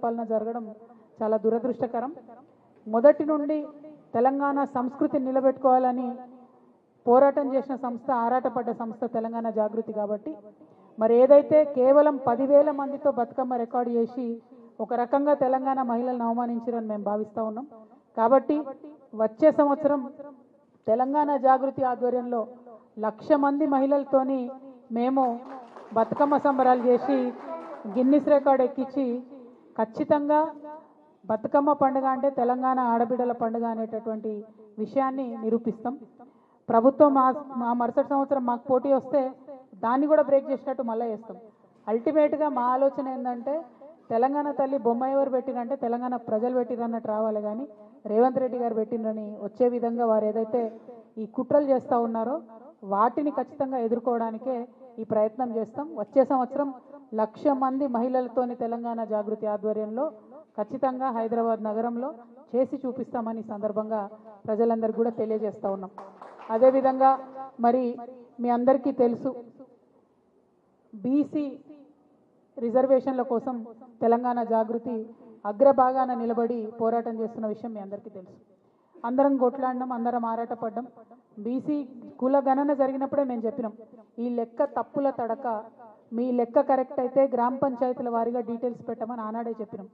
పాలన జరగడం చాలా దురదృష్టకరం. మొదటి నుండి తెలంగాణ సంస్కృతిని నిలబెట్టుకోవాలని పోరాటం చేసిన సంస్థ, ఆరాటపడ్డ సంస్థ తెలంగాణ జాగృతి. కాబట్టి మరి ఏదైతే కేవలం 10,000 మందితో బతుకమ్మ రికార్డు చేసి ఒక రకంగా తెలంగాణ మహిళలను అవమానించారని మేము భావిస్తూ ఉన్నాం. కాబట్టి వచ్చే సంవత్సరం తెలంగాణ జాగృతి ఆధ్వర్యంలో 1,00,000 మంది మహిళలతోని మేము బతుకమ్మ సంబరాలు చేసి గిన్నిస్ రికార్డు ఎక్కించి ఖచ్చితంగా బతుకమ్మ పండుగ అంటే తెలంగాణ ఆడబిడ్డల పండుగ అనేటటువంటి విషయాన్ని నిరూపిస్తాం. ప్రభుత్వం మా మరుసటి సంవత్సరం మాకు పోటీ వస్తే దాన్ని కూడా బ్రేక్ చేసినట్టు మళ్ళీ చేస్తాం. అల్టిమేట్గా మా ఆలోచన ఏంటంటే తెలంగాణ తల్లి బొమ్మ ఎవరు పెట్టినంటే తెలంగాణ ప్రజలు పెట్టిరన్నట్టు రావాలి, కానీ రేవంత్ రెడ్డి గారు పెట్టినని వచ్చే విధంగా వారు ఏదైతే ఈ కుట్రలు చేస్తూ ఉన్నారో వాటిని ఖచ్చితంగా ఎదుర్కోవడానికే ఈ ప్రయత్నం చేస్తాం. వచ్చే సంవత్సరం 1,00,000 మంది మహిళలతోని తెలంగాణ జాగృతి ఆధ్వర్యంలో ఖచ్చితంగా హైదరాబాద్ నగరంలో చేసి చూపిస్తామని సందర్భంగా ప్రజలందరికీ కూడా తెలియజేస్తూ ఉన్నాం. అదేవిధంగా మరి మీ అందరికీ తెలుసు, బీసీ రిజర్వేషన్ల కోసం తెలంగాణ జాగృతి అగ్రభాగాన నిలబడి పోరాటం చేస్తున్న విషయం మీ అందరికీ తెలుసు. అందరం కొట్లాడినాం, అందరం ఆరాటపడ్డాం. బీసీ కుల గణన జరిగినప్పుడే మేము చెప్పినాం, ఈ లెక్క తప్పుల తడక, మీ లెక్క కరెక్ట్ అయితే గ్రామ పంచాయతీల వారీగా డీటెయిల్స్ పెట్టమని ఆనాడే చెప్పినాం.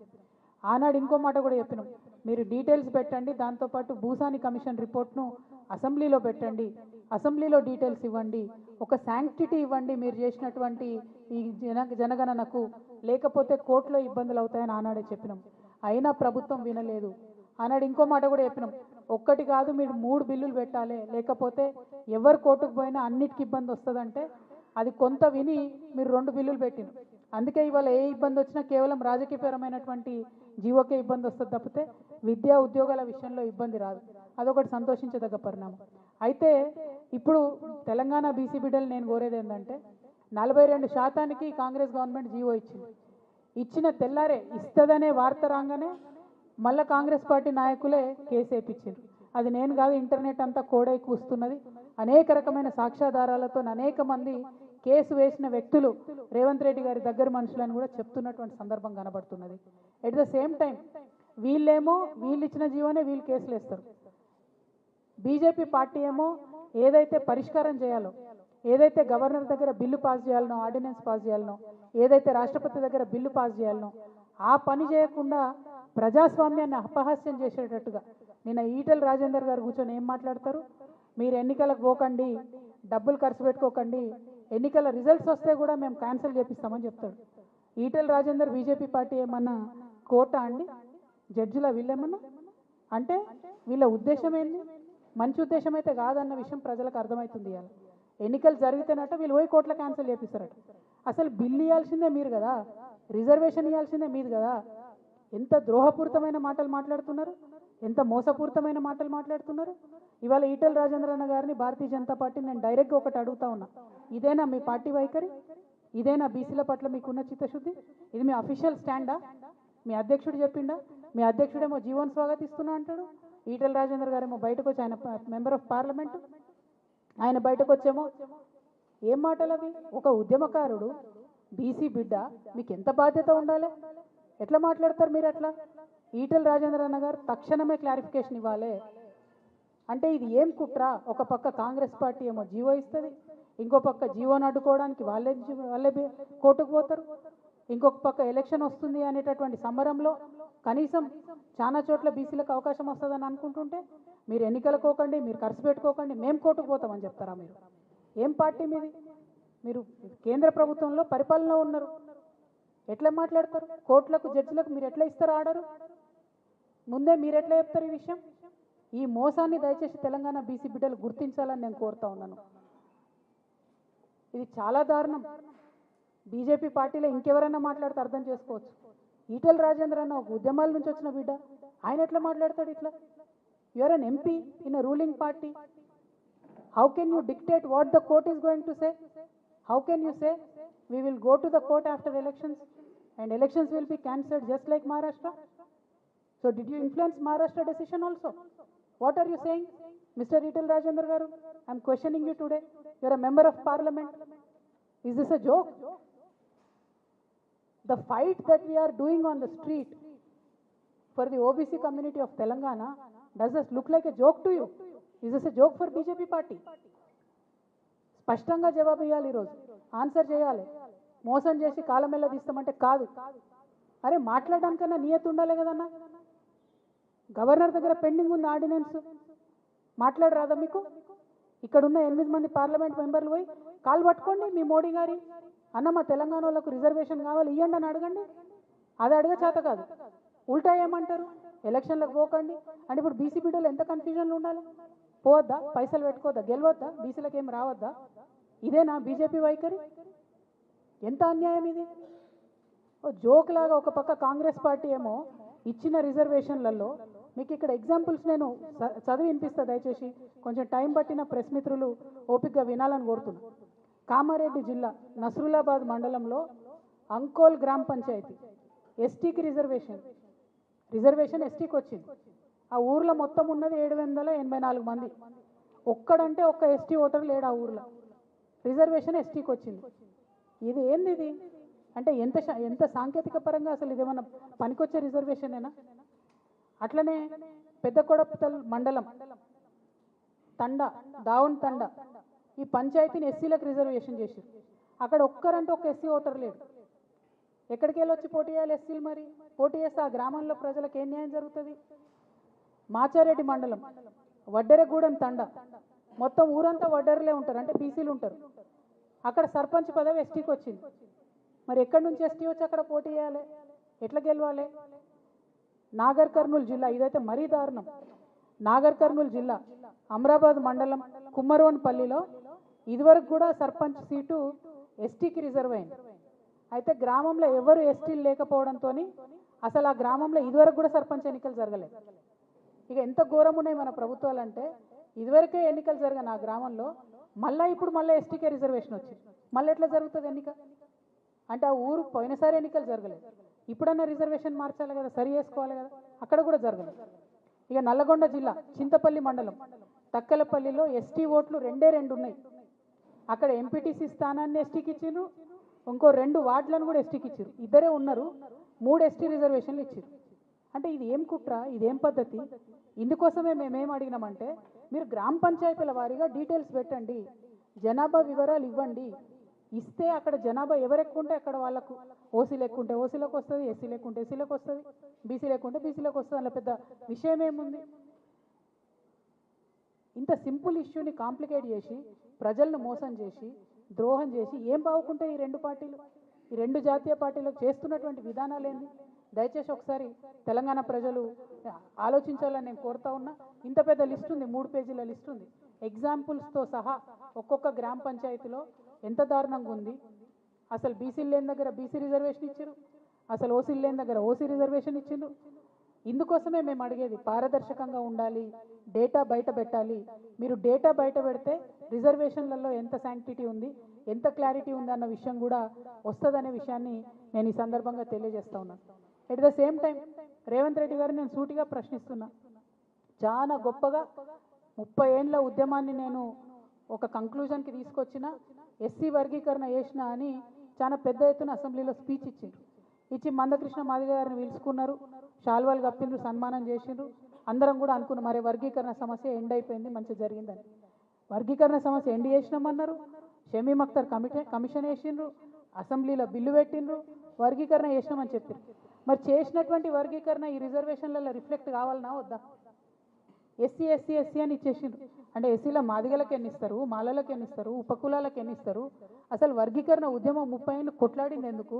ఆనాడు ఇంకో మాట కూడా చెప్పినాం, మీరు డీటెయిల్స్ పెట్టండి, దాంతోపాటు భూసాని కమిషన్ రిపోర్ట్ను అసెంబ్లీలో పెట్టండి, అసెంబ్లీలో డీటెయిల్స్ ఇవ్వండి, ఒక శాంక్టిటీ ఇవ్వండి మీరు చేసినటువంటి ఈ జనగణనకు, లేకపోతే కోర్టులో ఇబ్బందులు అవుతాయని ఆనాడే చెప్పినాం. అయినా ప్రభుత్వం వినలేదు. ఆనాడు ఇంకో మాట కూడా చెప్పినాం, ఒక్కటి కాదు మీరు 3 బిల్లులు పెట్టాలి, లేకపోతే ఎవరు కోర్టుకు పోయినా అన్నిటికీ ఇబ్బంది వస్తుందంటే అది కొంత విని మీరు 2 బిల్లులు పెట్టినారు. అందుకే ఇవాళ ఏ ఇబ్బంది వచ్చినా కేవలం రాజకీయపరమైనటువంటి జీవోకే ఇబ్బంది వస్తుంది తప్పితే విద్యా ఉద్యోగాల విషయంలో ఇబ్బంది రాదు. అదొకటి సంతోషించదగ్గ పరిణామం. అయితే ఇప్పుడు తెలంగాణ బీసీ బిడ్డలు నేను కోరేది ఏంటంటే 42% కాంగ్రెస్ గవర్నమెంట్ జీవో ఇచ్చింది. ఇచ్చిన తెల్లారే ఇస్తుందనే వార్త రాగానే మళ్ళీ కాంగ్రెస్ పార్టీ నాయకులే కేసు వేయించారు. అది నేను కాదు, ఇంటర్నెట్ అంతా కోడై కూస్తున్నది. అనేక రకమైన సాక్ష్యాధారాలతో అనేక మంది కేసు వేసిన వ్యక్తులు రేవంత్ రెడ్డి గారి దగ్గర మనుషులని కూడా చెప్తున్నటువంటి సందర్భం కనబడుతున్నది. ఎట్ ద సేమ్ టైం వీళ్ళేమో వీళ్ళు ఇచ్చిన జీవోనే వీళ్ళు కేసులు వేస్తారు. బీజేపీ పార్టీ ఏమో ఏదైతే పరిష్కారం చేయాలో, ఏదైతే గవర్నర్ దగ్గర బిల్లు పాస్ చేయాలనో, ఆర్డినెన్స్ పాస్ చేయాలనో, ఏదైతే రాష్ట్రపతి దగ్గర బిల్లు పాస్ చేయాలనో ఆ పని చేయకుండా ప్రజాస్వామ్యాన్ని అపహాస్యం చేసేటట్టుగా నిన్న ఈటెల రాజేందర్ గారు కూర్చొని ఏం మాట్లాడతారు, మీరు ఎన్నికలకు పోకండి, డబ్బులు ఖర్చు పెట్టుకోకండి, ఎన్నికల రిజల్ట్స్ వస్తే కూడా మేము క్యాన్సిల్ చేపిస్తామని చెప్తాడు. ఈటెల రాజేందర్ బీజేపీ పార్టీ ఏమన్నా కోట అండి, జడ్జిల వీళ్ళేమన్నా అంటే వీళ్ళ ఉద్దేశం ఏంది? మంచి ఉద్దేశం అయితే కాదన్న విషయం ప్రజలకు అర్థమవుతుంది. ఇవాళ ఎన్నికలు జరిగితేనట వీళ్ళు పోయి కోట్ల క్యాన్సిల్ చేపిస్తారట. అసలు బిల్లు ఇవ్వాల్సిందే మీరు కదా, రిజర్వేషన్ ఇవ్వాల్సిందే మీరు కదా. ఎంత ద్రోహపూరితమైన మాటలు మాట్లాడుతున్నారు, ఎంత మోసపూరితమైన మాటలు మాట్లాడుతున్నారు. ఇవాళ ఈటెల రాజేంద్ర అన్న గారిని భారతీయ జనతా పార్టీ నేను డైరెక్ట్గా ఒకటి అడుగుతా ఉన్నా, ఇదేనా మీ పార్టీ వైఖరి? ఇదేనా బీసీల పట్ల మీకున్న చిత్తశుద్ధి? ఇది మీ అఫీషియల్ స్టాండా? మీ అధ్యక్షుడు చెప్పిండా? మీ అధ్యక్షుడేమో జీవన్ స్వాగతిస్తున్నా అంటాడు, ఈటెల రాజేంద్ర గారేమో బయటకు వచ్చి, ఆయన మెంబర్ ఆఫ్ పార్లమెంటు, ఆయన బయటకు వచ్చేమో ఏం మాటలు అవి? ఒక ఉద్యమకారుడు, బీసీ బిడ్డ, మీకు ఎంత బాధ్యత ఉండాలి? ఎట్లా మాట్లాడతారు మీరు అట్లా? ఈటెల రాజేంద్ర అన్న గారు తక్షణమే క్లారిఫికేషన్ ఇవ్వాలి. అంటే ఇది ఏం కుట్ర? ఒక పక్క కాంగ్రెస్ పార్టీ ఏమో జీవో ఇస్తుంది, ఇంకో పక్క జీవోను అడ్డుకోవడానికి వాళ్ళే కోర్టుకు పోతారు, ఇంకొక పక్క ఎలక్షన్ వస్తుంది అనేటటువంటి సంబరంలో కనీసం చాలా చోట్ల బీసీలకు అవకాశం వస్తుందని అనుకుంటుంటే మీరు ఎన్నికలకు పోకండి, మీరు ఖర్చు పెట్టుకోకండి, మేము కోర్టుకు పోతామని చెప్తారా? మీరు ఏం పార్టీ మీది? మీరు కేంద్ర ప్రభుత్వంలో పరిపాలనలో ఉన్నారు, ఎట్లా మాట్లాడతారు? కోర్టులకు జడ్జిలకు మీరు ఎట్లా ఇస్తారు ఆర్డరు? ముందే మీరు ఎట్లా చెప్తారు ఈ విషయం? ఈ మోసాన్ని దయచేసి తెలంగాణ బీసీ బిడ్డలు గుర్తించాలని నేను కోరుతా ఉన్నాను. ఇది చాలా దారుణం. బీజేపీ పార్టీలో ఇంకెవరైనా మాట్లాడితే అర్థం చేసుకోవచ్చు. ఈటెల రాజేంద్ర అన్న ఒక ఉద్యమాల నుంచి వచ్చిన బిడ్డ, ఆయన ఎట్లా మాట్లాడతాడు ఇట్లా? You are an MP in a ruling party. How can you dictate what the court is going to say? How can you say we will go to the court after elections and elections will be cancelled just like Maharashtra? So did you influence Maharashtra decision also? What are you saying, Mr. Etel Rajendra Garu? I am questioning you today. You are a member of parliament. Is this a joke? The fight that we are doing on the street for the OBC community of Telangana, does this look like a joke to you? Is this a joke for BJP party? స్పష్టంగా జవాబు ఇవ్వాలి, ఈరోజు answer చేయాలి. మోసం చేసి కాలమెల్ల తీస్తామంటే కాదు. అరే మాట్లాడడానికన్నా నియత ఉండాలి కదన్నా. గవర్నర్ దగ్గర పెండింగ్ ఉంది ఆర్డినెన్స్, మాట్లాడరాదా మీకు? ఇక్కడున్న 8 మంది పార్లమెంట్ మెంబర్లు పోయి కాలు పట్టుకోండి మీ మోడీ గారి, అన్న మా తెలంగాణ వాళ్ళకు రిజర్వేషన్ కావాలి ఇవ్వండి అని అడగండి. అది అడగ చేత కాదు, ఉల్టా ఏమంటారు ఎలక్షన్లకు పోకండి అంటే. ఇప్పుడు బీసీ బిడ్డలు ఎంత కన్ఫ్యూజన్లో ఉండాలి? పోవద్దా? పైసలు పెట్టుకోవద్దా? గెలవద్దా? బీసీలకు ఏం రావద్దా? ఇదేనా బీజేపీ వైఖరి? ఎంత అన్యాయం ఇది! ఓ జోక్ లాగా ఒక పక్క కాంగ్రెస్ పార్టీ ఏమో ఇచ్చిన రిజర్వేషన్లలో, మీకు ఇక్కడ ఎగ్జాంపుల్స్ నేను చదివి వినిపిస్తా, దయచేసి కొంచెం టైం పట్టిన ప్రెస్ మిత్రులు ఓపికగా వినాలని కోరుతున్నాను. కామారెడ్డి జిల్లా నస్రులాబాద్ మండలంలో అంకోల్ గ్రామ పంచాయతీ ఎస్టీకి రిజర్వేషన్ ఎస్టీకి వచ్చింది. ఆ ఊర్లో మొత్తం ఉన్నది 784 మంది. ఒక్కడంటే ఒక్క ఎస్టీ ఓటర్ లేడు ఆ ఊర్లో. రిజర్వేషన్ ఎస్టీకి వచ్చింది. ఇది ఏంది ఇది? అంటే ఎంత సాంకేతిక పరంగా అసలు ఇదేమన్నా పనికొచ్చే రిజర్వేషనేనా? అట్లనే పెద్ద కొడపతల్ మండలం దావన్ తండా ఈ పంచాయతీని ఎస్సీలకు రిజర్వేషన్ చేశారు. అక్కడ ఒక్కరంటే ఒక్క ఎస్సీ ఓటర్ లేడు. ఎక్కడికి వెళ్ళి వచ్చి పోటీ చేయాలి ఎస్సీలు? మరి పోటీ చేస్తే ఆ గ్రామంలో ప్రజలకు ఏం న్యాయం జరుగుతుంది? మాచారెడ్డి మండలం వడ్డెరగూడెం తండా, మొత్తం ఊరంతా వడ్డెరలే ఉంటారు, అంటే బీసీలు ఉంటారు. అక్కడ సర్పంచ్ పదవి ఎస్టీకి వచ్చింది. మరి ఎక్కడి నుంచి ఎస్టీ వచ్చి అక్కడ పోటీ చేయాలి? ఎట్లా గెలవాలి? నాగర్ కర్నూలు జిల్లా, ఇదైతే మరీ దారుణం. నాగర్ కర్నూలు జిల్లా అమరాబాద్ మండలం కుమ్మరోన్పల్లిలో ఇదివరకు కూడా సర్పంచ్ సీటు ఎస్టీకి రిజర్వ్ అయింది. అయితే గ్రామంలో ఎవరు ఎస్టీలు లేకపోవడంతో అసలు ఆ గ్రామంలో ఇదివరకు కూడా సర్పంచ్ ఎన్నికలు జరగలేదు. ఇక ఎంత ఘోరం ఉన్నాయి మన ప్రభుత్వాలంటే, ఇదివరకే ఎన్నికలు జరగని ఆ గ్రామంలో ఇప్పుడు మళ్ళీ ఎస్టీకే రిజర్వేషన్ వచ్చింది. మళ్ళీ ఎట్లా జరుగుతుంది ఎన్నిక? అంటే ఆ ఊరు పోయినసారి ఎన్నికలు జరగలేదు, ఇప్పుడన్నా రిజర్వేషన్ మార్చాలి కదా, సరి చేసుకోవాలి కదా, అక్కడ కూడా జరగలేదు. ఇక నల్లగొండ జిల్లా చింతపల్లి మండలం తక్కలపల్లిలో ఎస్టీ ఓట్లు 2 ఉన్నాయి. అక్కడ ఎంపీటీసీ స్థానాన్ని ఎస్టీకి ఇచ్చారు, ఇంకో 2 వార్డులను కూడా ఎస్టీకి ఇచ్చారు. ఇద్దరే ఉన్నారు, 3 ఎస్టీ రిజర్వేషన్లు ఇచ్చారు. అంటే ఇది ఏం కుట్ర, ఇదేం పద్ధతి? ఇందుకోసమే మేమేం అడిగినామంటే, మీరు గ్రామ పంచాయతీల వారీగా డీటెయిల్స్ పెట్టండి, జనాభా వివరాలు ఇవ్వండి. ఇస్తే అక్కడ జనాభా ఎవరు ఎక్కువ ఉంటే అక్కడ వాళ్ళకు, ఓసీ లేకుంటే ఓసీలకు వస్తుంది, ఎస్సీ లేకుంటే ఎస్సీలకు వస్తుంది, బీసీ లేకుంటే బీసీలకు వస్తుంది. అలా పెద్ద విషయం ఏముంది? ఇంత సింపుల్ ఇష్యూని కాంప్లికేట్ చేసి, ప్రజలను మోసం చేసి, ద్రోహం చేసి ఏం బాగుంటాయి ఈ 2 పార్టీలు? ఈ 2 జాతీయ పార్టీలు చేస్తున్నటువంటి విధానాలు ఏంది? దయచేసి ఒకసారి తెలంగాణ ప్రజలు ఆలోచించాలని నేను కోరుతా ఉన్నా. ఇంత పెద్ద లిస్ట్ ఉంది, 3 పేజీల లిస్ట్ ఉంది, ఎగ్జాంపుల్స్తో సహా ఒక్కొక్క గ్రామ పంచాయతీలో ఎంత దారుణంగా ఉంది. అసలు బీసీలు లేని దగ్గర బీసీ రిజర్వేషన్ ఇచ్చారు, అసలు ఓసీలు లేని దగ్గర ఓసీ రిజర్వేషన్ ఇచ్చిండ్రు. ఇందుకోసమే మేము అడిగేది, పారదర్శకంగా ఉండాలి, డేటా బయట పెట్టాలి. మీరు డేటా బయట పెడితే రిజర్వేషన్లలో ఎంత శాంక్టిటీ ఉంది, ఎంత క్లారిటీ ఉంది అన్న విషయం కూడా వస్తుందనే విషయాన్ని నేను ఈ సందర్భంగా తెలియజేస్తా ఉన్నాను. At the same time Revanth Reddy గారు నేను సూటిగా ప్రశ్నిస్తున్నా, చాలా గొప్పగా 30 ఏండ్ల ఉద్యమాన్ని నేను ఒక కంక్లూజన్కి తీసుకొచ్చిన, ఎస్సీ వర్గీకరణ చేసిన అని చాలా పెద్ద ఎత్తున అసెంబ్లీలో స్పీచ్ ఇచ్చి మందకృష్ణ మాదిగ గారిని పిలుచుకున్నారు, శాల్వాలు కప్పిండ్రు, సన్మానం చేసిండ్రు. అందరం కూడా అనుకున్నాం, మరి వర్గీకరణ సమస్య ఎండ్ అయిపోయింది, మంచి జరిగిందని. వర్గీకరణ సమస్య ఎండ్ చేసినామన్నారు, షమీమ్ అఖ్తర్ కమిషన్ వేసిండ్రు, అసెంబ్లీలో బిల్లు పెట్టిండ్రు, వర్గీకరణ చేసినామని చెప్పారు. మరి చేసినటువంటి వర్గీకరణ ఈ రిజర్వేషన్లలో రిఫ్లెక్ట్ కావాలన్నా వద్దా? ఎస్సీ ఎస్సీ ఎస్సీ అని ఇచ్చేసిండ్రు. అంటే ఎస్సీల మాదిగలకు ఎన్ని ఇస్తారు, మాలలకు ఎన్ని ఇస్తారు, ఉపకులాలకు ఎన్ని ఇస్తారు? అసలు వర్గీకరణ ఉద్యమం 30 ఏళ్ళు కొట్లాడింది ఎందుకు?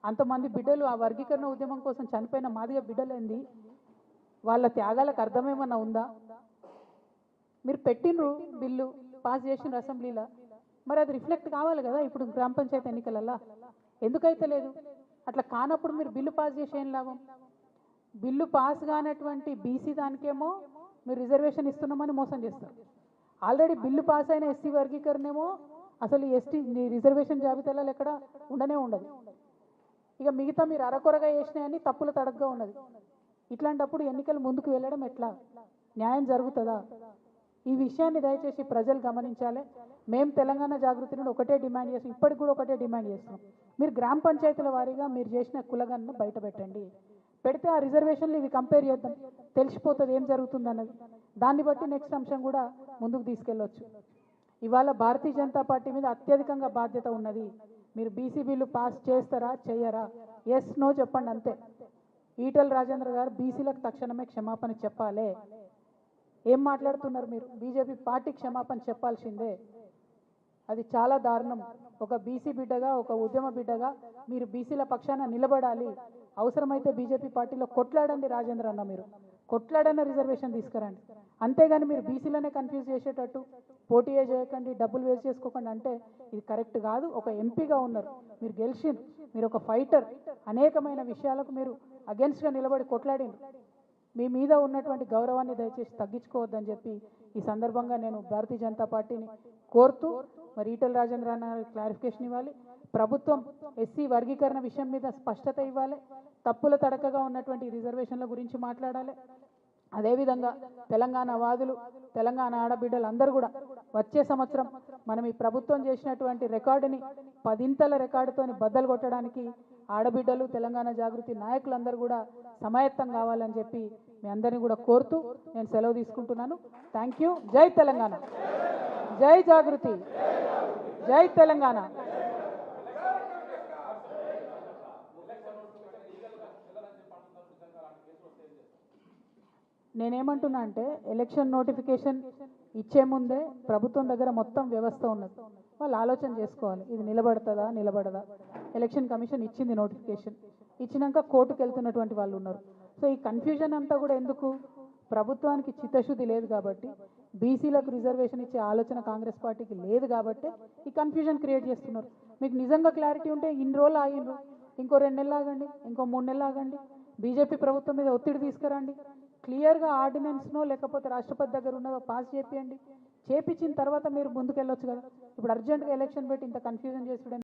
అంతమంది బిడ్డలు ఆ వర్గీకరణ ఉద్యమం కోసం చనిపోయిన మాదిగ బిడ్డలేంది? వాళ్ళ త్యాగాలకు అర్థమేమన్నా ఉందా? మీరు పెట్టినరు బిల్లు, పాస్ చేసిన అసెంబ్లీలో, మరి అది రిఫ్లెక్ట్ కావాలి కదా ఇప్పుడు గ్రామ పంచాయతీ ఎన్నికలల్లో. ఎందుకైతే లేదు? అట్లా కానప్పుడు మీరు బిల్లు పాస్ చేసి ఏం లాభం? బిల్లు పాస్ కానటువంటి బీసీ దానికేమో మీరు రిజర్వేషన్ ఇస్తున్నామని మోసం చేస్తారు. ఆల్రెడీ బిల్లు పాస్ అయిన ఎస్సీ వర్గీకరణేమో అసలు ఎస్టీ రిజర్వేషన్ జాబితాలలో ఎక్కడ ఉండనే ఉండదు. ఇక మిగతా మీరు అరకొరగా చేసినాయని తప్పుల తడగ్గా ఉన్నది. ఇట్లాంటప్పుడు ఎన్నికలు ముందుకు వెళ్ళడం ఎట్లా? న్యాయం జరుగుతుందా? ఈ విషయాన్ని దయచేసి ప్రజలు గమనించాలి. మేము తెలంగాణ జాగృతి నుండి ఒకటే డిమాండ్ చేస్తాం, ఇప్పటికి కూడా ఒకటే డిమాండ్ చేస్తాం. మీరు గ్రామ పంచాయతీల వారీగా మీరు చేసిన కులగణన బయట పెట్టండి. పెడితే ఆ రిజర్వేషన్లు ఇవి కంపేర్ చేద్దాం, తెలిసిపోతుంది ఏం జరుగుతుంది అన్నది. దాన్ని బట్టి నెక్స్ట్ అంశం కూడా ముందుకు తీసుకెళ్ళొచ్చు. ఇవాళ భారతీయ జనతా పార్టీ మీద అత్యధికంగా బాధ్యత ఉన్నది. మీరు బీసీ బిల్లు పాస్ చేస్తారా చేయరా, ఎస్ నో చెప్పండి అంతే. ఈటెల రాజేంద్ర గారు బీసీలకు తక్షణమే క్షమాపణ చెప్పాలి. ఏం మాట్లాడుతున్నారు మీరు? బీజేపీ పార్టీ క్షమాపణ చెప్పాల్సిందే. అది చాలా దారుణం. ఒక బీసీ బిడ్డగా, ఒక ఉద్యమ బిడ్డగా మీరు బీసీల పక్షాన నిలబడాలి. అవసరమైతే బీజేపీ పార్టీలో కొట్లాడండి రాజేంద్ర అన్న, మీరు కొట్లాడన్న రిజర్వేషన్ తీసుకురండి. అంతేగాని మీరు బీసీలనే కన్ఫ్యూజ్ చేసేటట్టు పోటీయే చేయకండి, డబ్బులు వేస్ట్ చేసుకోకండి అంటే ఇది కరెక్ట్ కాదు. ఒక ఎంపీగా ఉన్నారు, మీరు గెలిచిండ్రు, మీరు ఒక ఫైటర్. అనేకమైన విషయాలకు మీరు అగెన్స్ట్గా నిలబడి కొట్లాడిండ్రు. మీ మీద ఉన్నటువంటి గౌరవాన్ని దయచేసి తగ్గించుకోవద్దని చెప్పి ఈ సందర్భంగా నేను భారతీయ జనతా పార్టీని కోరుతూ, మరి ఈటెల రాజేంద్ర అన్న క్లారిఫికేషన్ ఇవ్వాలి. ప్రభుత్వం ఎస్సీ వర్గీకరణ విషయం మీద స్పష్టత ఇవ్వాలి. తప్పుల తడకగా ఉన్నటువంటి రిజర్వేషన్ల గురించి మాట్లాడాలి. అదేవిధంగా తెలంగాణ వాదులు, తెలంగాణ ఆడబిడ్డలు అందరూ కూడా వచ్చే సంవత్సరం మనం ఈ ప్రభుత్వం చేసినటువంటి రికార్డుని 10 రికార్డుతోని బద్దలు కొట్టడానికి ఆడబిడ్డలు, తెలంగాణ జాగృతి నాయకులందరూ కూడా సమాయత్తం కావాలని చెప్పి మీ అందరినీ కూడా కోరుతూ నేను సెలవు తీసుకుంటున్నాను. Thank you. జై తెలంగాణ, జై జాగృతి, జై తెలంగాణ. నేనేమంటున్నా అంటే ఎలక్షన్ నోటిఫికేషన్ ఇచ్చే ముందే ప్రభుత్వం దగ్గర మొత్తం వ్యవస్థ ఉన్నది. వాళ్ళు ఆలోచన చేసుకోవాలి, ఇది నిలబడుతుందా నిలబడదా. ఎలక్షన్ కమిషన్ ఇచ్చింది నోటిఫికేషన్, ఇచ్చినాక కోర్టుకు వెళ్తున్నటువంటి వాళ్ళు ఉన్నారు. సో ఈ కన్ఫ్యూజన్ అంతా కూడా ఎందుకు? ప్రభుత్వానికి చిత్తశుద్ధి లేదు కాబట్టి, బీసీలకు రిజర్వేషన్ ఇచ్చే ఆలోచన కాంగ్రెస్ పార్టీకి లేదు కాబట్టి ఈ కన్ఫ్యూజన్ క్రియేట్ చేస్తున్నారు. మీకు నిజంగా క్లారిటీ ఉంటే ఇన్ని రోజులు ఆగిండ్రు, ఇంకో 2 నెలలు ఆగండి, ఇంకో 3 నెలలు ఆగండి. బీజేపీ ప్రభుత్వం మీద ఒత్తిడి తీసుకురండి. క్లియర్గా ఆర్డినెన్స్నో లేకపోతే రాష్ట్రపతి దగ్గర ఉన్నదో పాస్ చేపియండి. చేపించిన తర్వాత మీరు ముందుకెళ్ళొచ్చు కదా. ఇప్పుడు అర్జెంటుగా ఎలక్షన్ పెట్టి ఇంత కన్ఫ్యూజన్ చేసి